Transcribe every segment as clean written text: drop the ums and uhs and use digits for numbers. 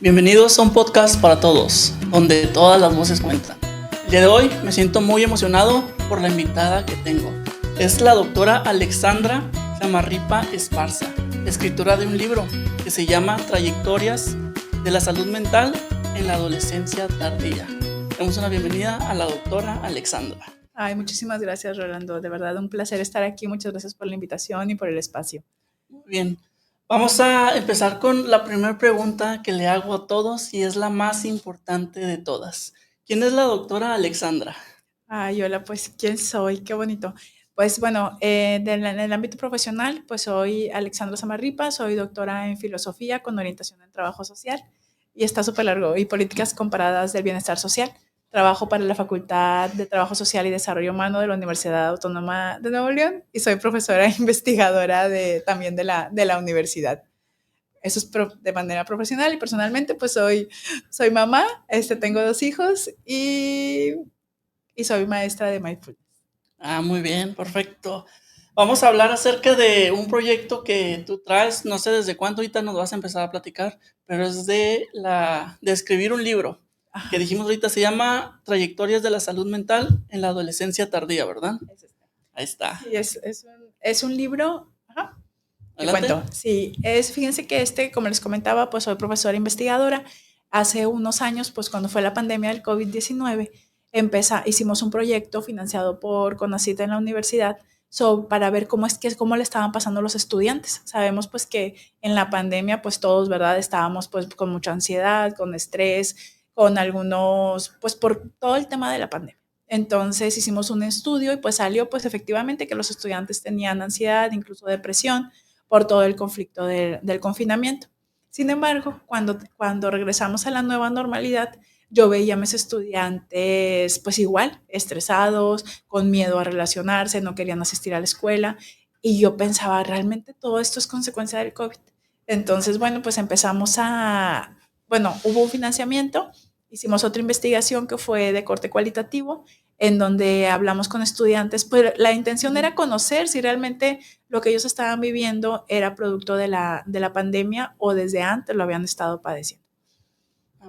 Bienvenidos a un podcast para todos, donde todas las voces cuentan. El día de hoy me siento muy emocionado por la invitada que tengo. Es la doctora Alexandra Zamarripa Esparza, escritora de un libro que se llama Trayectorias de la Salud Mental en la Adolescencia Tardía. Damos una bienvenida a la doctora Alexandra. Ay, muchísimas gracias, Rolando. De verdad, un placer estar aquí. Muchas gracias por la invitación y por el espacio. Muy bien. Vamos a empezar con la primera pregunta que le hago a todos y es la más importante de todas. ¿Quién es la doctora Alexandra? Ay, hola, pues, ¿quién soy? Qué bonito. Pues bueno, en el ámbito profesional, pues soy Alexandra Zamarripa, soy doctora en filosofía con orientación en trabajo social y está súper largo, y políticas comparadas del bienestar social. Trabajo para la Facultad de Trabajo Social y Desarrollo Humano de la Universidad Autónoma de Nuevo León y soy profesora e investigadora también de la universidad. Eso es de manera profesional, y personalmente pues soy mamá, tengo 2 hijos y soy maestra de mindfulness. Muy bien, perfecto. Vamos a hablar acerca de un proyecto que tú traes, no sé desde cuándo ahorita nos vas a empezar a platicar, pero es de escribir un libro que dijimos ahorita se llama Trayectorias de la Salud Mental en la Adolescencia Tardía, ¿verdad? Ahí está. Sí, es un libro. Ajá. Te Adelante. cuento. Sí, fíjense que como les comentaba, pues soy profesora investigadora. Hace unos años, pues cuando fue la pandemia del COVID-19, hicimos un proyecto financiado por CONACYT en la universidad para ver cómo le estaban pasando los estudiantes. Sabemos pues que en la pandemia pues todos, ¿verdad? Estábamos pues con mucha ansiedad, con estrés, con algunos, pues por todo el tema de la pandemia. Entonces hicimos un estudio y pues salió pues efectivamente que los estudiantes tenían ansiedad, incluso depresión, por todo el conflicto del confinamiento. Sin embargo, cuando regresamos a la nueva normalidad, yo veía a mis estudiantes pues igual, estresados, con miedo a relacionarse, no querían asistir a la escuela, y yo pensaba, realmente todo esto es consecuencia del COVID. Entonces, bueno, pues hubo un financiamiento, hicimos otra investigación que fue de corte cualitativo, en donde hablamos con estudiantes, pues la intención era conocer si realmente lo que ellos estaban viviendo era producto de la pandemia o desde antes lo habían estado padeciendo.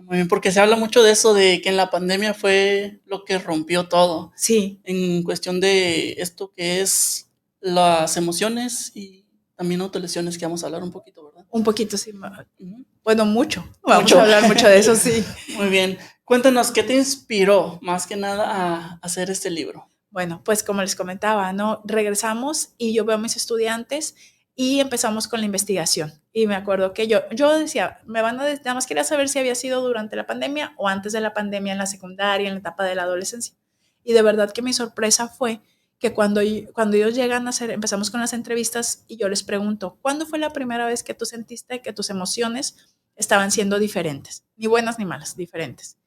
Muy bien, porque se habla mucho de eso, de que en la pandemia fue lo que rompió todo. Sí. En cuestión de esto que es las emociones y también autolesiones, que vamos a hablar un poquito, ¿verdad? Un poquito, sí. Uh-huh. Bueno, mucho. Vamos a hablar mucho de eso, sí. Muy bien. Cuéntanos, ¿qué te inspiró más que nada a hacer este libro? Bueno, pues como les comentaba, ¿no? Regresamos y yo veo a mis estudiantes y empezamos con la investigación. Y me acuerdo que yo decía, nada más quería saber si había sido durante la pandemia o antes de la pandemia, en la secundaria, en la etapa de la adolescencia. Y de verdad que mi sorpresa fue que cuando ellos llegan empezamos con las entrevistas y yo les pregunto, ¿cuándo fue la primera vez que tú sentiste que tus emociones estaban siendo diferentes? Ni buenas ni malas, diferentes.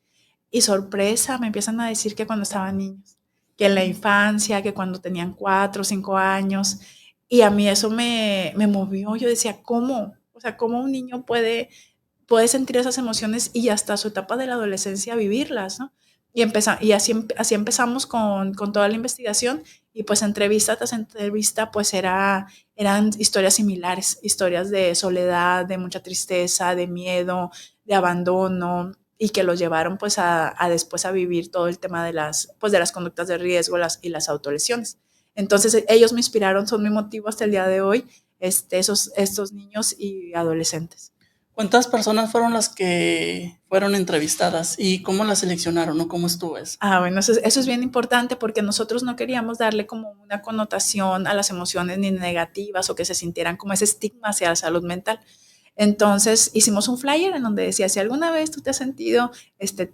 Y sorpresa, me empiezan a decir que cuando estaban niños, que en la infancia, que cuando tenían 4 o 5 años. Y a mí eso me movió. Yo decía, ¿cómo? O sea, ¿cómo un niño puede sentir esas emociones y hasta su etapa de la adolescencia vivirlas, ¿no? Y así empezamos con toda la investigación, y pues entrevista tras entrevista pues eran historias similares, historias de soledad, de mucha tristeza, de miedo, de abandono, y que los llevaron pues a después a vivir todo el tema de las conductas de riesgo y las autolesiones. Entonces ellos me inspiraron, son mi motivo hasta el día de hoy, estos niños y adolescentes. ¿Cuántas personas fueron las que fueron entrevistadas y cómo las seleccionaron o cómo estuvo eso? Bueno, eso es bien importante, porque nosotros no queríamos darle como una connotación a las emociones ni negativas, o que se sintieran como ese estigma hacia la salud mental. Entonces hicimos un flyer en donde decía, si alguna vez tú te has sentido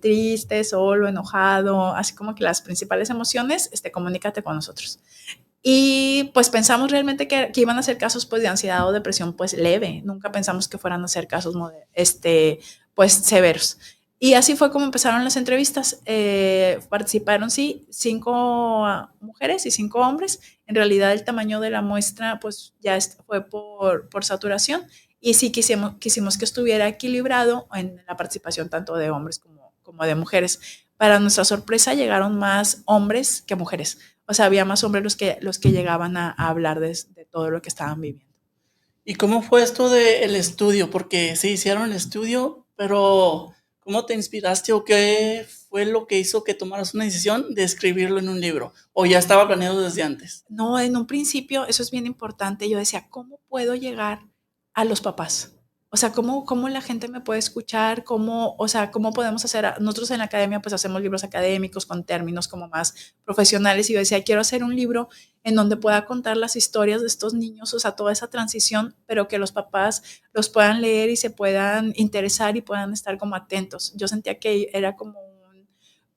triste, solo, enojado, así como que las principales emociones, comunícate con nosotros. Y pues pensamos realmente que iban a ser casos pues de ansiedad o depresión pues leve. Nunca pensamos que fueran a ser casos pues severos. Y así fue como empezaron las entrevistas. Participaron, sí, 5 mujeres y 5 hombres. En realidad el tamaño de la muestra pues ya fue por saturación, y sí quisimos que estuviera equilibrado en la participación tanto de hombres como de mujeres. Para nuestra sorpresa llegaron más hombres que mujeres. O sea, había más hombres los que llegaban a hablar de todo lo que estaban viviendo. ¿Y cómo fue esto del estudio? Porque sí hicieron el estudio, pero ¿cómo te inspiraste o qué fue lo que hizo que tomaras una decisión de escribirlo en un libro? ¿O ya estaba planeado desde antes? No, en un principio, eso es bien importante, yo decía, ¿cómo puedo llegar a los papás? O sea, ¿cómo la gente me puede escuchar? O sea, ¿cómo podemos hacer? Nosotros en la academia pues hacemos libros académicos con términos como más profesionales y yo decía, quiero hacer un libro en donde pueda contar las historias de estos niños, o sea, toda esa transición, pero que los papás los puedan leer y se puedan interesar y puedan estar como atentos. Yo sentía que era como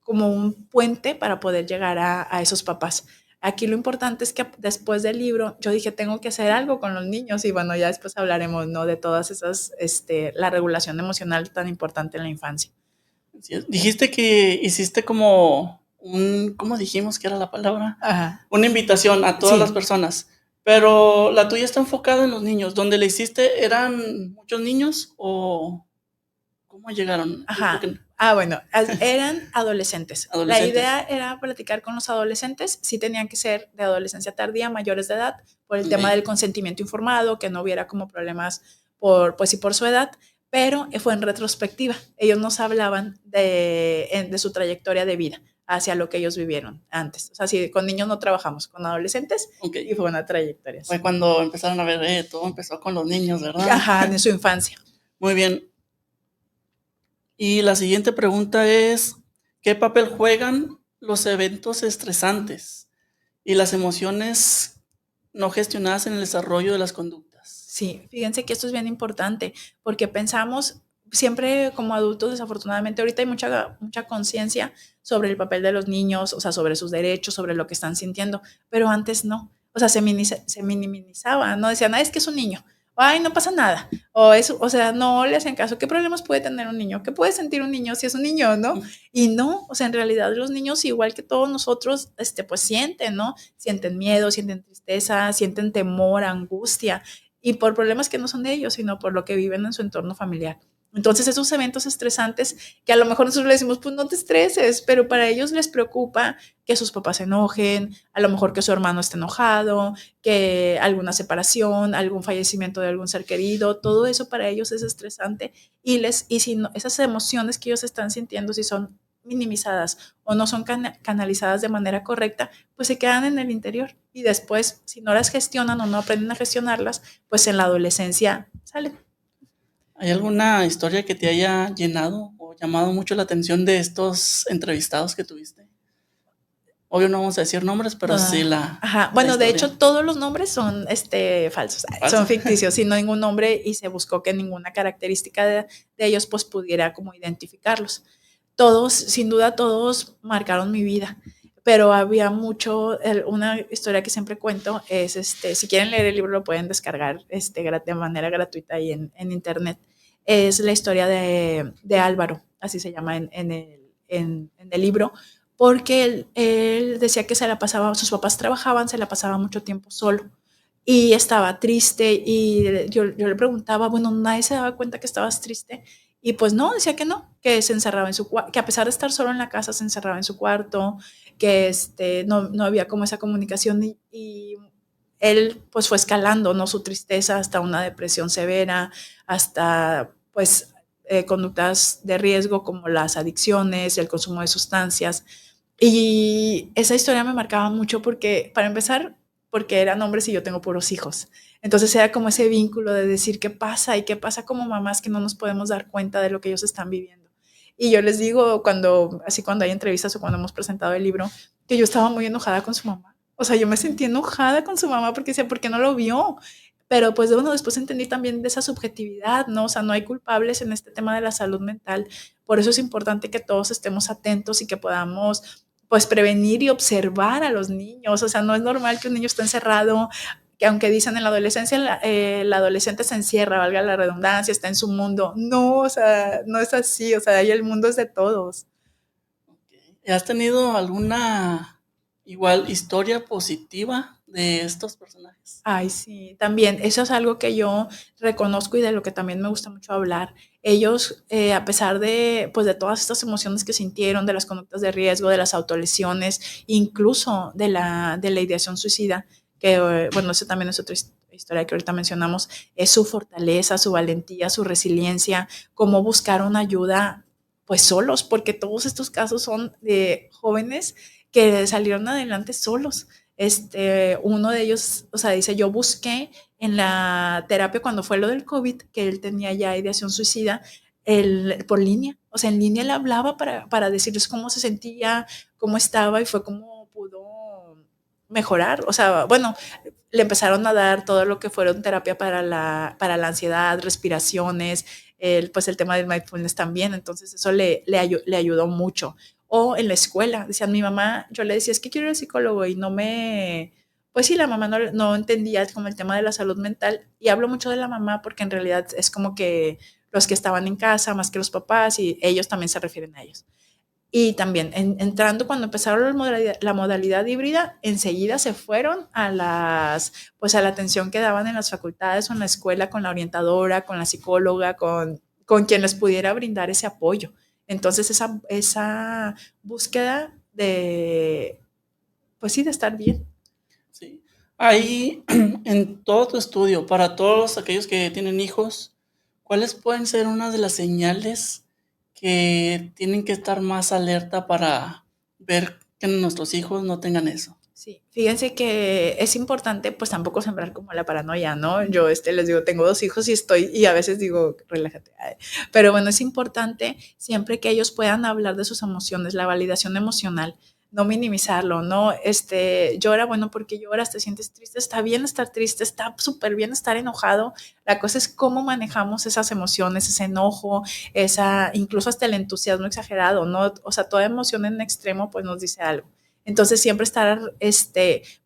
un puente para poder llegar a esos papás. Aquí lo importante es que después del libro yo dije, tengo que hacer algo con los niños y bueno, ya después hablaremos, ¿no? De todas esas, la regulación emocional tan importante en la infancia. Dijiste que hiciste como ¿cómo dijimos que era la palabra? Ajá. Una invitación a todas las personas, pero la tuya está enfocada en los niños. ¿Dónde le hiciste eran muchos niños o cómo llegaron? Ajá. Bueno, eran adolescentes. La idea era platicar con los adolescentes, sí tenían que ser de adolescencia tardía, mayores de edad, por el tema del consentimiento informado, que no hubiera como problemas por su edad, pero fue en retrospectiva. Ellos nos hablaban de su trayectoria de vida hacia lo que ellos vivieron antes. O sea, si con niños no trabajamos, con adolescentes, y fue una trayectoria. Fue cuando empezaron a ver, todo empezó con los niños, ¿verdad? Ajá, de su infancia. Muy bien. Y la siguiente pregunta es, ¿qué papel juegan los eventos estresantes y las emociones no gestionadas en el desarrollo de las conductas? Sí, fíjense que esto es bien importante, porque pensamos siempre como adultos, desafortunadamente, ahorita hay mucha conciencia sobre el papel de los niños, o sea, sobre sus derechos, sobre lo que están sintiendo, pero antes no. O sea, se minimizaba, no decían, es que es un niño, ay, no pasa nada, o sea, no le hacen caso. ¿Qué problemas puede tener un niño? ¿Qué puede sentir un niño si es un niño, no? Y no, o sea, en realidad los niños, igual que todos nosotros, pues sienten, ¿no? Sienten miedo, sienten tristeza, sienten temor, angustia, y por problemas que no son de ellos, sino por lo que viven en su entorno familiar. Entonces, esos eventos estresantes que a lo mejor nosotros le decimos, pues no te estreses, pero para ellos les preocupa que sus papás se enojen, a lo mejor que su hermano esté enojado, que alguna separación, algún fallecimiento de algún ser querido, todo eso para ellos es estresante y si no, esas emociones que ellos están sintiendo, si son minimizadas o no son canalizadas de manera correcta, pues se quedan en el interior y después, si no las gestionan o no aprenden a gestionarlas, pues en la adolescencia salen. ¿Hay alguna historia que te haya llenado o llamado mucho la atención de estos entrevistados que tuviste? Obvio no vamos a decir nombres, pero sí la... Ajá. Bueno, de hecho, todos los nombres son falsos, son ficticios, sin ningún nombre y se buscó que ninguna característica de ellos pues pudiera como identificarlos. Todos, sin duda, todos marcaron mi vida, pero había una historia que siempre cuento es, si quieren leer el libro lo pueden descargar de manera gratuita ahí en internet. Es la historia de Álvaro, así se llama en el libro, porque él decía que sus papás trabajaban, se la pasaba mucho tiempo solo y estaba triste y yo le preguntaba, bueno, nadie se daba cuenta que estabas triste y pues no, decía que no, que se encerraba en su cuarto, que a pesar de estar solo en la casa se encerraba en su cuarto, que no había como esa comunicación y él pues fue escalando, ¿no? Su tristeza hasta una depresión severa, hasta pues conductas de riesgo como las adicciones, el consumo de sustancias. Y esa historia me marcaba mucho porque, para empezar, porque eran hombres y yo tengo puros hijos. Entonces era como ese vínculo de decir qué pasa y qué pasa como mamás que no nos podemos dar cuenta de lo que ellos están viviendo. Y yo les digo cuando hay entrevistas o cuando hemos presentado el libro, que yo estaba muy enojada con su mamá. O sea, yo me sentí enojada con su mamá porque decía, ¿por qué no lo vio? Pero pues bueno, después entendí también de esa subjetividad, ¿no? O sea, no hay culpables en este tema de la salud mental. Por eso es importante que todos estemos atentos y que podamos pues prevenir y observar a los niños. O sea, no es normal que un niño esté encerrado, que aunque dicen en la adolescencia, el adolescente se encierra, valga la redundancia, está en su mundo. No, o sea, no es así. O sea, ahí el mundo es de todos. ¿Has tenido alguna igual historia positiva de estos personajes? Ay, sí, también. Eso es algo que yo reconozco y de lo que también me gusta mucho hablar. Ellos, a pesar pues de todas estas emociones que sintieron, de las conductas de riesgo, de las autolesiones, incluso de la ideación suicida, que bueno, eso también es historia que ahorita mencionamos, es su fortaleza, su valentía, su resiliencia, cómo buscar una ayuda pues solos, porque todos estos casos son de jóvenes que salieron adelante solos. Uno de ellos, o sea, dice, yo busqué en la terapia cuando fue lo del COVID, que él tenía ya ideación suicida, por línea, o sea, en línea le hablaba para decirles cómo se sentía, cómo estaba y fue como pudo mejorar, o sea, bueno, le empezaron a dar todo lo que fueron terapia para la ansiedad, respiraciones, pues el tema del mindfulness también, entonces eso le ayudó mucho. O en la escuela, decían mi mamá, yo le decía, es que quiero ir al psicólogo y no me, pues sí, la mamá no entendía como el tema de la salud mental y hablo mucho de la mamá porque en realidad es como que los que estaban en casa más que los papás y ellos también se refieren a ellos. Y también entrando cuando empezaron la modalidad híbrida, enseguida se fueron pues a la atención que daban en las facultades o en la escuela con la orientadora, con la psicóloga, con quien les pudiera brindar ese apoyo. Entonces esa búsqueda de, pues sí, de estar bien. Sí. Ahí, en todo tu estudio, para todos aquellos que tienen hijos, ¿cuáles pueden ser una de las señales que tienen que estar más alerta para ver que nuestros hijos no tengan eso? Sí, fíjense que es importante, pues tampoco sembrar como la paranoia, ¿no? Yo les digo, tengo 2 hijos y a veces digo, relájate. Pero bueno, es importante siempre que ellos puedan hablar de sus emociones, la validación emocional, no minimizarlo, ¿no? Llora, bueno, porque lloras, te sientes triste, está bien estar triste, está súper bien estar enojado. La cosa es cómo manejamos esas emociones, ese enojo, incluso hasta el entusiasmo exagerado, ¿no? O sea, toda emoción en extremo, pues nos dice algo. Entonces siempre estar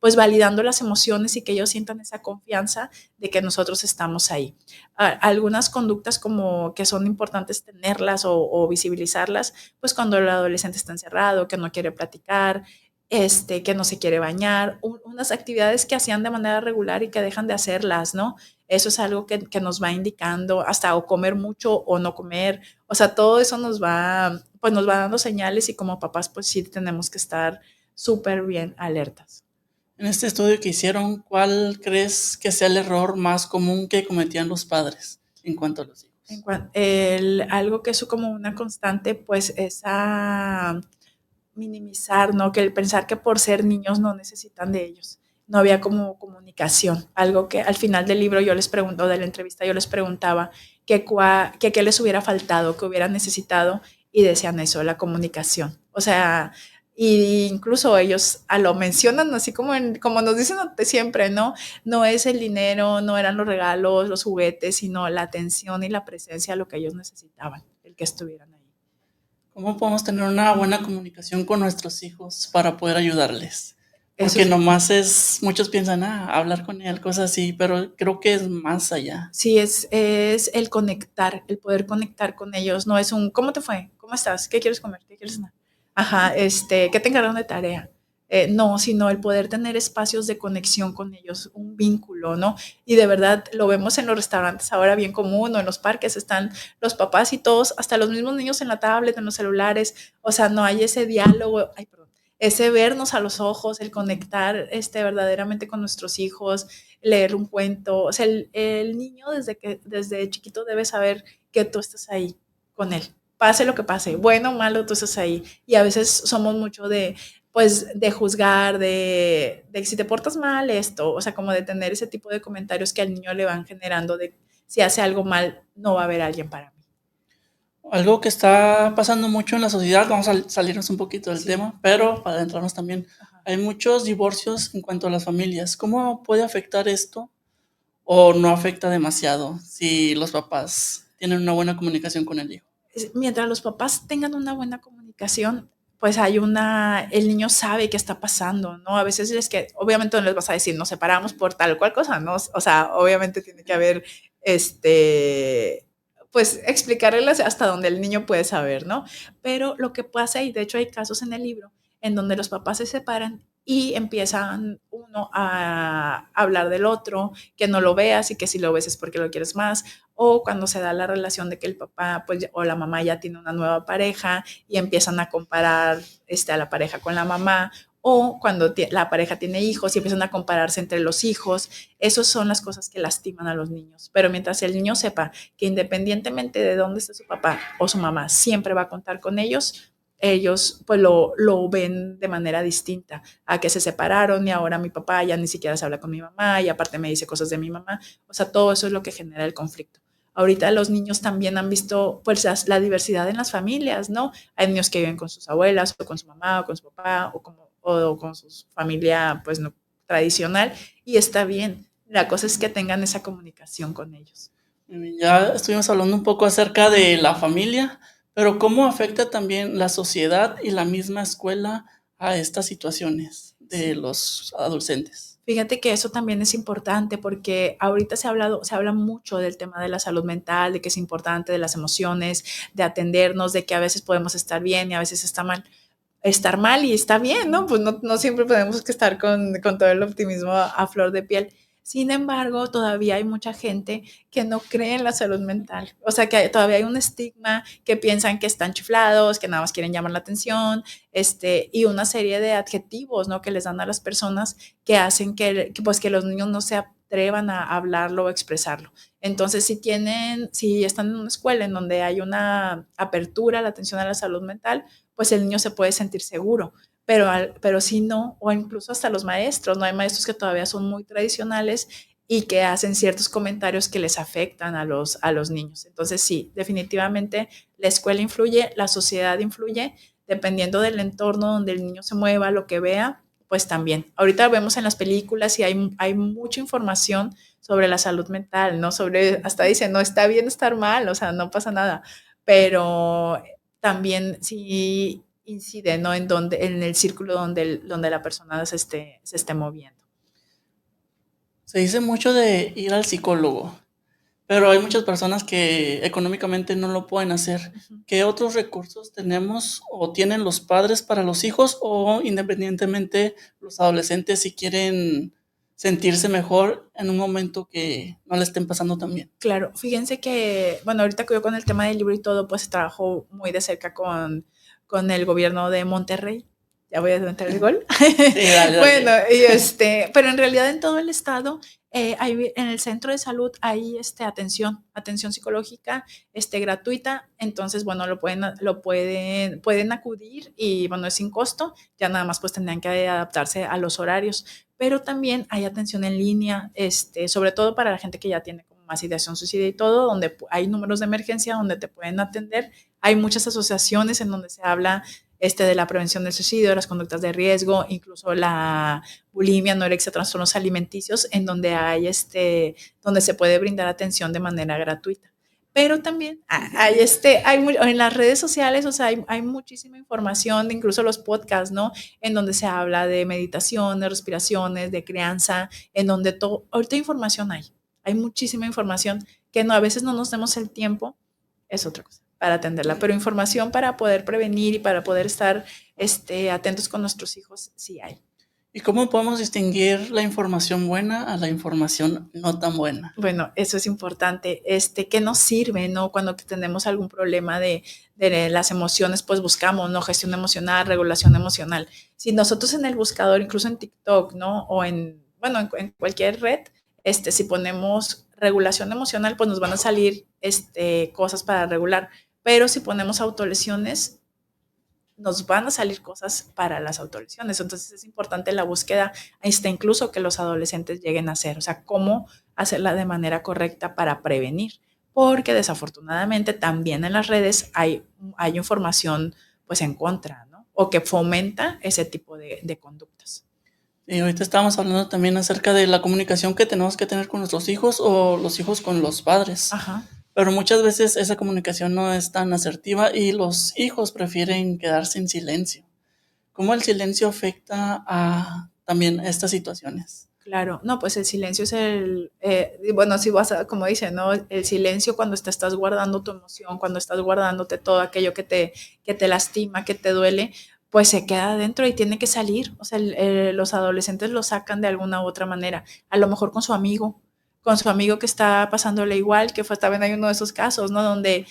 pues validando las emociones y que ellos sientan esa confianza de que nosotros estamos ahí. Algunas conductas como que son importantes tenerlas o visibilizarlas, pues cuando el adolescente está encerrado, que no quiere platicar, que no se quiere bañar, unas actividades que hacían de manera regular y que dejan de hacerlas, ¿no? Eso es algo que nos va indicando hasta o comer mucho o no comer, o sea, todo eso pues nos va dando señales y como papás pues sí tenemos que estar súper bien alertas. En este estudio que hicieron, ¿cuál crees que sea el error más común que cometían los padres en cuanto a los hijos? Algo que es como una constante, pues es a minimizar, ¿no? Que el pensar que por ser niños no necesitan de ellos. No había como comunicación. Algo que al final del libro yo les pregunto, de la entrevista yo les preguntaba que qué les hubiera faltado, que hubieran necesitado y decían eso, la comunicación. O sea, y incluso ellos lo mencionan así como nos dicen siempre, ¿no? No es el dinero, no eran los regalos, los juguetes, sino la atención y la presencia, lo que ellos necesitaban, el que estuvieran ahí. ¿Cómo podemos tener una buena comunicación con nuestros hijos para poder ayudarles? Porque Eso nomás muchos piensan, hablar con él, cosas así, pero creo que es más allá. sí, es el conectar, el poder conectar con ellos. No es ¿cómo te fue? ¿Cómo estás? ¿Qué quieres comer? ¿Qué quieres cenar? Ajá, ¿qué te encargaron de tarea? No, sino el poder tener espacios de conexión con ellos, un vínculo, ¿no? Y de verdad lo vemos en los restaurantes ahora bien común o en los parques están los papás y todos, hasta los mismos niños en la tablet, en los celulares, o sea, no hay ese diálogo, ay, perdón, ese vernos a los ojos, el conectar verdaderamente con nuestros hijos, leer un cuento, o sea, el niño desde chiquito debe saber que tú estás ahí con él, pase lo que pase, bueno o malo, tú estás ahí. Y a veces somos mucho pues, de juzgar, de si te portas mal, esto, o sea, como de tener ese tipo de comentarios que al niño le van generando de si hace algo mal, no va a haber alguien para mí. Algo que está pasando mucho en la sociedad, vamos a salirnos un poquito del tema, pero para adentrarnos también, hay muchos divorcios en cuanto a las familias. ¿Cómo puede afectar esto o no afecta demasiado si los papás tienen una buena comunicación con el hijo? Mientras los papás tengan una buena comunicación, pues el niño sabe qué está pasando, ¿no? A veces es que, obviamente no les vas a decir, nos separamos por tal o cual cosa, ¿no? O sea, obviamente tiene que haber, pues explicarles hasta donde el niño puede saber, ¿no? Pero lo que pasa, y de hecho hay casos en el libro, en donde los papás se separan y empiezan uno a hablar del otro, que no lo veas y que si lo ves es porque lo quieres más, o cuando se da la relación de que el papá pues, o la mamá ya tiene una nueva pareja y empiezan a comparar a la pareja con la mamá, o cuando la pareja tiene hijos y empiezan a compararse entre los hijos. Esas son las cosas que lastiman a los niños. Pero mientras el niño sepa que independientemente de dónde esté su papá o su mamá, siempre va a contar con ellos pues lo ven de manera distinta a que se separaron y ahora mi papá ya ni siquiera se habla con mi mamá y aparte me dice cosas de mi mamá. O sea, todo eso es lo que genera el conflicto. Ahorita los niños también han visto pues la diversidad en las familias, ¿no? Hay niños que viven con sus abuelas o con su mamá o con su papá o con su familia pues no tradicional y está bien. La cosa es que tengan esa comunicación con ellos. Ya estuvimos hablando un poco acerca de la familia, pero ¿cómo afecta también la sociedad y la misma escuela a estas situaciones de los adolescentes? Fíjate que eso también es importante porque ahorita se habla mucho del tema de la salud mental, de que es importante, de las emociones, de atendernos, de que a veces podemos estar bien y a veces estar mal y está bien, ¿no? Pues no siempre podemos que estar con todo el optimismo a flor de piel. Sin embargo, todavía hay mucha gente que no cree en la salud mental. O sea, que todavía hay un estigma, que piensan que están chiflados, que nada más quieren llamar la atención, y una serie de adjetivos, ¿no? Que les dan a las personas que hacen pues, que los niños no se atrevan a hablarlo o expresarlo. Entonces, si están en una escuela en donde hay una apertura a la atención a la salud mental, pues el niño se puede sentir seguro. Pero si no, o incluso hasta los maestros, ¿no? Hay maestros que todavía son muy tradicionales y que hacen ciertos comentarios que les afectan a los niños. Entonces sí, definitivamente la escuela influye, la sociedad influye, dependiendo del entorno donde el niño se mueva, lo que vea, pues también. Ahorita vemos en las películas y hay mucha información sobre la salud mental, ¿no? Hasta dicen, no está bien estar mal, o sea, no pasa nada, pero también sí incide, ¿no? En el círculo donde la persona se esté moviendo. Se dice mucho de ir al psicólogo, pero hay muchas personas que económicamente no lo pueden hacer. Uh-huh. ¿Qué otros recursos tenemos o tienen los padres para los hijos o independientemente los adolescentes si quieren sentirse mejor en un momento que no le estén pasando tan bien? Claro, fíjense que, bueno, ahorita que yo con el tema del libro y todo, pues trabajo muy de cerca con el gobierno de Monterrey. Ya voy a meter el gol. Sí, dale. Bueno, pero en realidad en todo el estado, en el centro de salud hay atención psicológica gratuita. Entonces, bueno, pueden acudir y bueno, es sin costo. Ya nada más pues tendrán que adaptarse a los horarios. Pero también hay atención en línea, sobre todo para la gente que ya tiene como más ideación suicida y todo, donde hay números de emergencia donde te pueden atender. Hay muchas asociaciones en donde se habla de la prevención del suicidio, de las conductas de riesgo, incluso la bulimia, anorexia, trastornos alimenticios, en donde donde se puede brindar atención de manera gratuita. Pero también en las redes sociales, o sea, hay muchísima información, incluso los podcasts, ¿no? En donde se habla de meditación, de respiraciones, de crianza, en donde ahorita información hay muchísima información que a veces no nos demos el tiempo, es otra cosa, para atenderla, pero información para poder prevenir y para poder estar atentos con nuestros hijos, sí hay. ¿Y cómo podemos distinguir la información buena a la información no tan buena? Bueno, eso es importante. ¿Qué nos sirve, no? Cuando tenemos algún problema de las emociones, pues buscamos, ¿no? Gestión emocional, regulación emocional. Si nosotros en el buscador, incluso en TikTok, ¿no? O en cualquier red, si ponemos regulación emocional, pues nos van a salir cosas para regular. Pero si ponemos autolesiones, nos van a salir cosas para las autolesiones. Entonces es importante la búsqueda, incluso que los adolescentes lleguen a hacer, o sea, cómo hacerla de manera correcta para prevenir, porque desafortunadamente también en las redes hay información pues en contra, ¿no? O que fomenta ese tipo de conductas. Y ahorita estábamos hablando también acerca de la comunicación que tenemos que tener con nuestros hijos o los hijos con los padres. Ajá. Pero muchas veces esa comunicación no es tan asertiva y los hijos prefieren quedarse en silencio. ¿Cómo el silencio afecta a también estas situaciones? Claro, no, pues el silencio es si como dicen, ¿no? El silencio cuando te estás guardando tu emoción, cuando estás guardándote todo aquello que te lastima, que te duele, pues se queda adentro y tiene que salir. O sea, los adolescentes lo sacan de alguna u otra manera, a lo mejor con su amigo que está pasándole igual, que también hay uno de esos casos, ¿no? Donde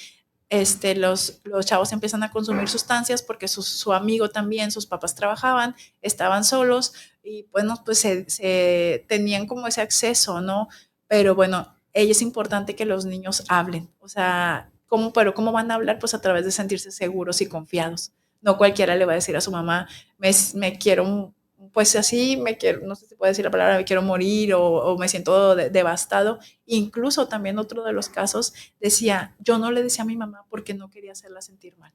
los chavos empiezan a consumir sustancias porque su amigo también, sus papás trabajaban, estaban solos y bueno, pues se tenían como ese acceso, ¿no? Pero bueno, es importante que los niños hablen, o sea, ¿cómo van a hablar? Pues a través de sentirse seguros y confiados. No cualquiera le va a decir a su mamá, me quiero, pues así, me quiero, no sé si puede decir la palabra, me quiero morir o me siento devastado. Incluso también otro de los casos decía, yo no le decía a mi mamá porque no quería hacerla sentir mal.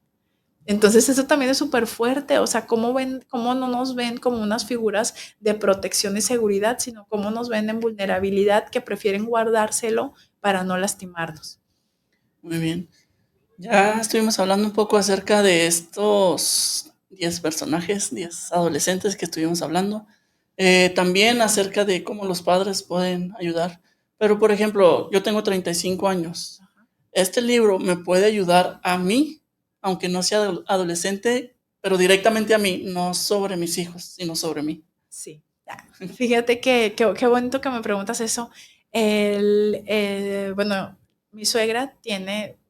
Entonces eso también es súper fuerte, o sea, cómo no nos ven como unas figuras de protección y seguridad, sino cómo nos ven en vulnerabilidad que prefieren guardárselo para no lastimarnos. Muy bien. Ya estuvimos hablando un poco acerca de estos 10 personajes, 10 adolescentes que estuvimos hablando. También acerca de cómo los padres pueden ayudar. Pero, por ejemplo, yo tengo 35 años. Este libro me puede ayudar a mí, aunque no sea adolescente, pero directamente a mí, no sobre mis hijos, sino sobre mí. Sí. Fíjate qué bonito que me preguntas eso. Bueno, mi suegra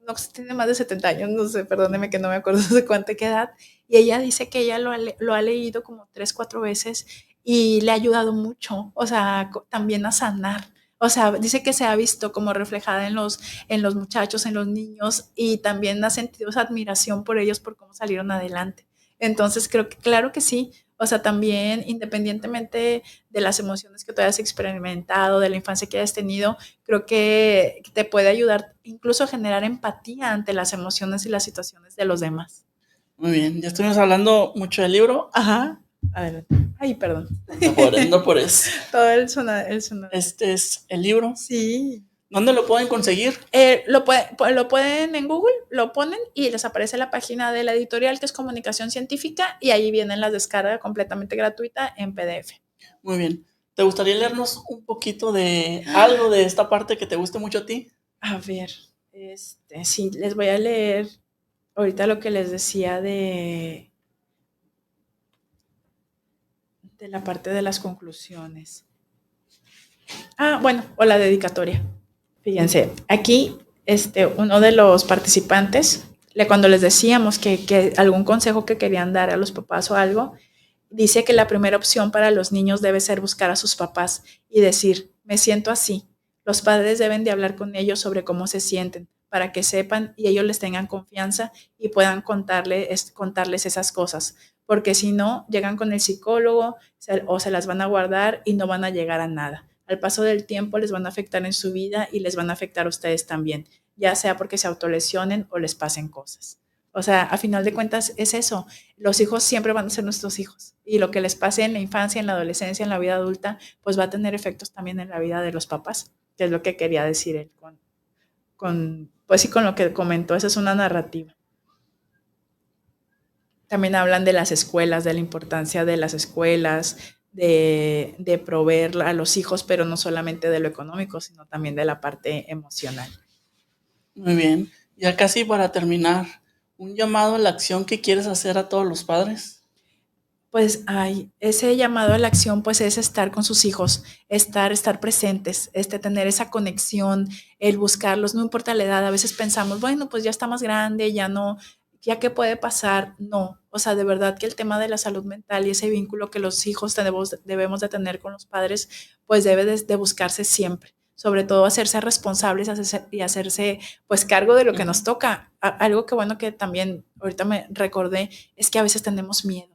no sé, tiene más de 70 años, no sé, perdóneme que no me acuerdo de cuánta edad, y ella dice que ella lo ha leído como 3, 4 veces y le ha ayudado mucho, o sea, también a sanar. O sea, dice que se ha visto como reflejada en los muchachos, en los niños, y también ha sentido esa admiración por ellos, por cómo salieron adelante. Entonces, creo que, claro que sí, o sea, también independientemente de las emociones que tú hayas experimentado, de la infancia que hayas tenido, creo que te puede ayudar incluso a generar empatía ante las emociones y las situaciones de los demás. Muy bien, ya estuvimos hablando mucho del libro. Ajá. Adelante. Ay, perdón. No por eso. Todo el sonado. Este es el libro. Sí. ¿Dónde lo pueden conseguir? Lo pueden en Google, lo ponen y les aparece la página de la editorial que es Comunicación Científica y ahí vienen las descargas completamente gratuita en PDF. Muy bien. ¿Te gustaría leernos un poquito de algo de esta parte que te guste mucho a ti? A ver, sí, les voy a leer ahorita lo que les decía de la parte de las conclusiones. Bueno, o la dedicatoria. Fíjense, aquí uno de los participantes, cuando les decíamos que algún consejo que querían dar a los papás o algo, dice que la primera opción para los niños debe ser buscar a sus papás y decir, me siento así. Los padres deben de hablar con ellos sobre cómo se sienten, para que sepan y ellos les tengan confianza y puedan contarles esas cosas. Porque si no, llegan con el psicólogo o se las van a guardar y no van a llegar a nada. Al paso del tiempo les van a afectar en su vida y les van a afectar a ustedes también, ya sea porque se autolesionen o les pasen cosas. O sea, a final de cuentas es eso. Los hijos siempre van a ser nuestros hijos y lo que les pase en la infancia, en la adolescencia, en la vida adulta, pues va a tener efectos también en la vida de los papás, que es lo que quería decir él pues sí, con lo que comentó. Esa es una narrativa. También hablan de las escuelas, de la importancia de las escuelas, de proveer a los hijos, pero no solamente de lo económico, sino también de la parte emocional. Muy bien. Ya casi para terminar, un llamado a la acción que quieres hacer a todos los padres. Pues ese llamado a la acción pues es estar con sus hijos, estar presentes, tener esa conexión, el buscarlos, no importa la edad. A veces pensamos, bueno, pues ya está más grande, ya no, ya qué puede pasar. No, o sea, de verdad que el tema de la salud mental y ese vínculo que los hijos debemos de tener con los padres, pues debe de buscarse siempre. Sobre todo hacerse responsables y hacerse pues cargo de lo que nos toca. Algo que bueno que también ahorita me recordé es que a veces tenemos miedo.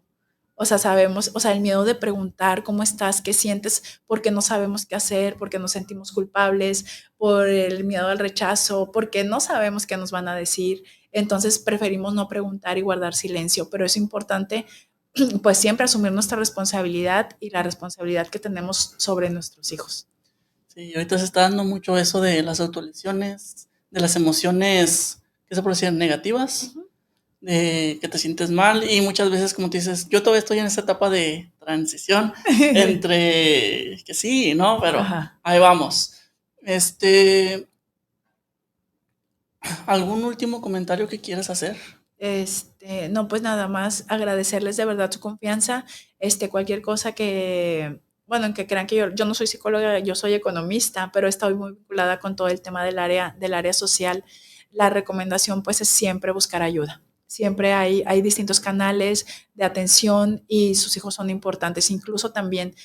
O sea, el miedo de preguntar cómo estás, qué sientes, porque no sabemos qué hacer, porque nos sentimos culpables, por el miedo al rechazo, porque no sabemos qué nos van a decir. Entonces preferimos no preguntar y guardar silencio, pero es importante pues siempre asumir nuestra responsabilidad y la responsabilidad que tenemos sobre nuestros hijos. Sí, ahorita se está dando mucho eso de las autolesiones, de las emociones, ¿qué se puede decir? Negativas. Uh-huh. De que te sientes mal y muchas veces, como te dices, yo todavía estoy en esa etapa de transición entre que sí, ¿no? Pero ajá, ahí vamos. ¿Algún último comentario que quieras hacer? No, pues nada más agradecerles de verdad su confianza. Cualquier cosa bueno, que crean que yo no soy psicóloga, yo soy economista, pero estoy muy vinculada con todo el tema del área social. la recomendación pues es siempre buscar ayuda. Siempre hay distintos canales de atención y sus hijos son importantes. Incluso también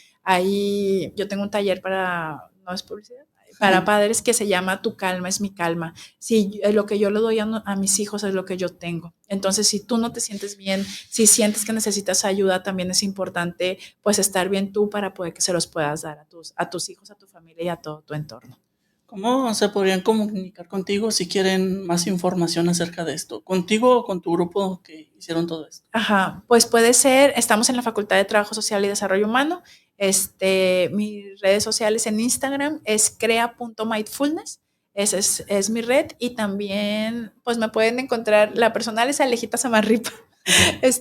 yo tengo un taller no es publicidad, para padres que se llama Tu calma es mi calma. Si lo que yo le doy a mis hijos es lo que yo tengo. Entonces, si tú no te sientes bien, si sientes que necesitas ayuda, también es importante pues estar bien tú para poder que se los puedas dar a tus hijos, a tu familia y a todo tu entorno. ¿Cómo se podrían comunicar contigo si quieren más información acerca de esto? ¿Contigo o con tu grupo que hicieron todo esto? Ajá, pues puede ser, estamos en la Facultad de Trabajo Social y Desarrollo Humano. Mis redes sociales en Instagram es crea.mindfulness. Esa es mi red. Y también, pues me pueden encontrar, la personal es Alejita Samarripa.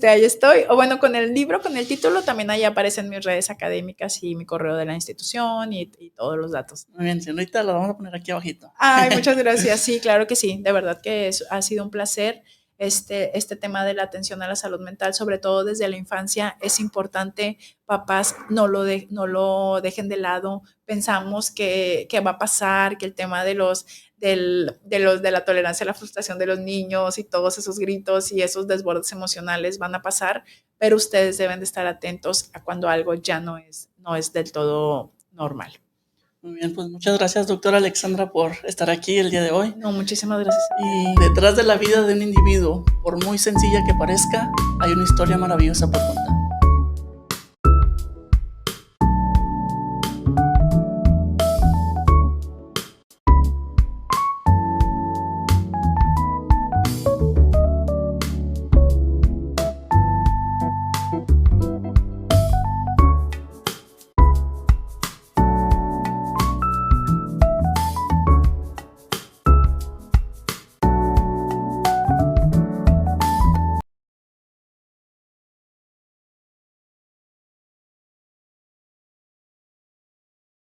Ahí estoy. O bueno, con el libro, con el título, también ahí aparecen mis redes académicas y mi correo de la institución y todos los datos. Muy bien, señorita, lo vamos a poner aquí abajito. Ay, muchas gracias. Sí, claro que sí. De verdad que ha sido un placer. Este tema de la atención a la salud mental, sobre todo desde la infancia, es importante. Papás, no lo dejen de lado. Pensamos que va a pasar, que el tema de la tolerancia a la frustración de los niños y todos esos gritos y esos desbordes emocionales van a pasar, pero ustedes deben de estar atentos a cuando algo ya no es del todo normal. Muy bien, pues muchas gracias, doctora Alexandra, por estar aquí el día de hoy. No, muchísimas gracias. Y detrás de la vida de un individuo, por muy sencilla que parezca, hay una historia maravillosa por contar.